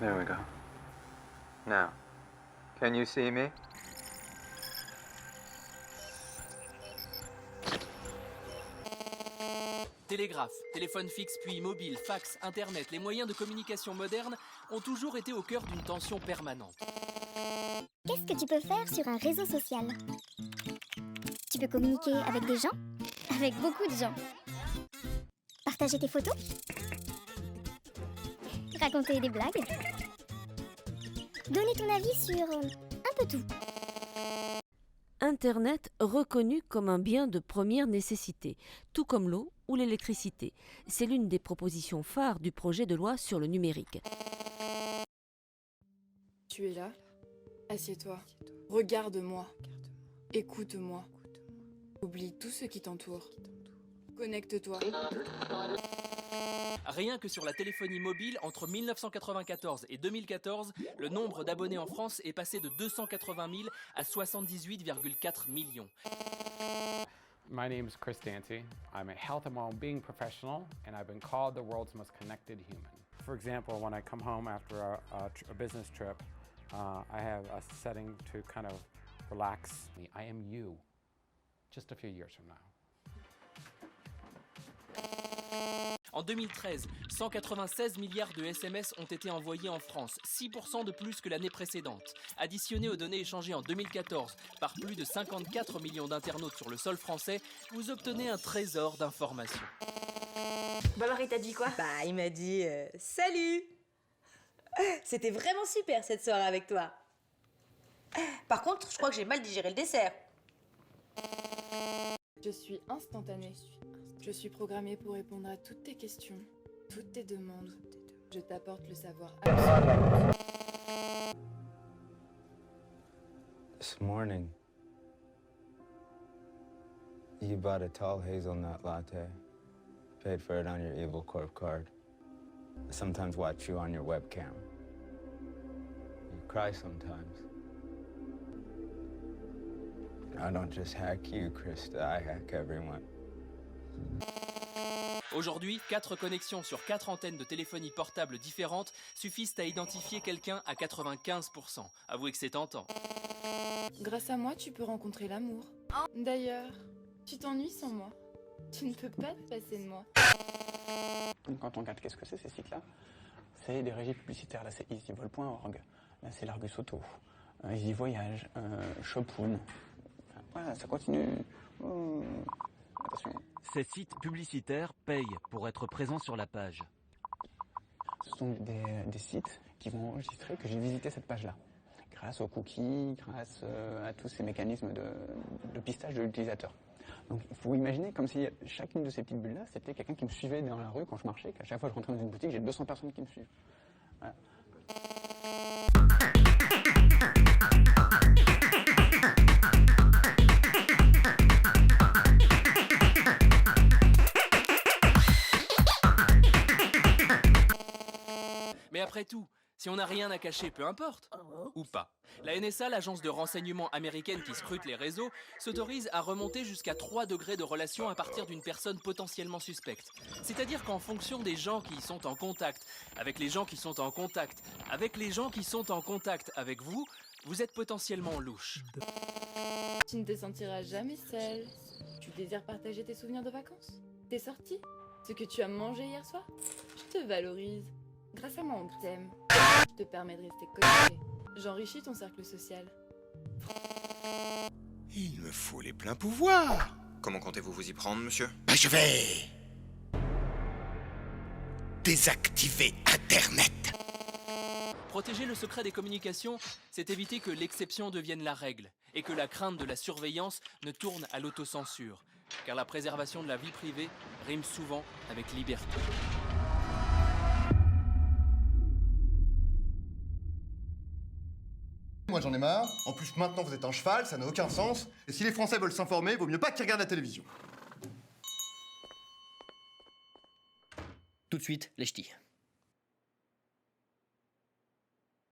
There we go. Now, can you see me? Télégraphe, téléphone fixe puis mobile, fax, internet, les moyens de communication modernes ont toujours été au cœur d'une tension permanente. Qu'est-ce que tu peux faire sur un réseau social? Tu peux communiquer avec des gens, avec beaucoup de gens. Partager tes photos, raconter des blagues, donner ton avis sur un peu tout. Internet reconnu comme un bien de première nécessité, tout comme l'eau ou l'électricité. C'est l'une des propositions phares du projet de loi sur le numérique. Tu es là? Assieds-toi. Regarde-moi. Écoute-moi. Oublie tout ce qui t'entoure. Connecte-toi. Rien que sur la téléphonie mobile, entre 1994 et 2014, le nombre d'abonnés en France est passé de 280 000 à 78,4 millions. My name is Chris Dancy. I'm a health and well-being professional, and I've been called the world's most connected human. For example, when I come home after a business trip, I have a setting to kind of relax. I am you, just a few years from now. En 2013, 196 milliards de SMS ont été envoyés en France, 6% de plus que l'année précédente. Additionné aux données échangées en 2014 par plus de 54 millions d'internautes sur le sol français, vous obtenez un trésor d'informations. Bon alors il t'a dit quoi? Bah il m'a dit salut. C'était vraiment super cette soirée avec toi. Par contre, je crois que j'ai mal digéré le dessert. Je suis instantanée. Je suis programmée pour répondre à toutes tes questions, toutes tes demandes. Je t'apporte le savoir absolu. This morning, you bought a tall hazelnut latte, paid for it on your Evil Corp card. I sometimes watch you on your webcam. You cry sometimes. I don't just hack you, Krista, I hack everyone. Aujourd'hui, 4 connexions sur 4 antennes de téléphonie portable différentes suffisent à identifier quelqu'un à 95%. Avouez que c'est tentant. Grâce à moi, tu peux rencontrer l'amour. D'ailleurs, tu t'ennuies sans moi. Tu ne peux pas te passer de moi. Quand on regarde qu'est-ce que c'est ces sites-là, c'est des régies publicitaires. Là, c'est easyvol.org. Là, c'est l'Argus Auto. Easy Voyage, Shopoon. Voilà, ça continue. Attention. Ces sites publicitaires payent pour être présents sur la page. Ce sont des sites qui vont enregistrer que j'ai visité cette page-là. Grâce aux cookies, grâce à tous ces mécanismes de pistage de l'utilisateur. Donc il faut imaginer comme si chacune de ces petites bulles-là, c'était quelqu'un qui me suivait dans la rue quand je marchais, qu'à chaque fois que je rentrais dans une boutique, j'ai 200 personnes qui me suivent. Voilà. Mais après tout, si on n'a rien à cacher, peu importe. Ou pas. La NSA, l'agence de renseignement américaine qui scrute les réseaux, s'autorise à remonter jusqu'à 3 degrés de relation à partir d'une personne potentiellement suspecte. C'est-à-dire qu'en fonction des gens qui sont en contact, avec les gens qui sont en contact, avec les gens qui sont en contact avec vous, vous êtes potentiellement louche. Tu ne te sentiras jamais seule. Tu désires partager tes souvenirs de vacances? Tes sorties? Ce que tu as mangé hier soir? Je te valorise. Grâce à moi, on t'aime. Je te permets de rester connecté. J'enrichis ton cercle social. Il me faut les pleins pouvoirs. Comment comptez-vous vous y prendre, monsieur? Bah, je vais désactiver Internet. Protéger le secret des communications, c'est éviter que l'exception devienne la règle et que la crainte de la surveillance ne tourne à l'autocensure. Car la préservation de la vie privée rime souvent avec liberté. Moi j'en ai marre. En plus maintenant vous êtes un cheval, ça n'a aucun sens. Et si les Français veulent s'informer, vaut mieux pas qu'ils regardent la télévision. Tout de suite, les ch'tis.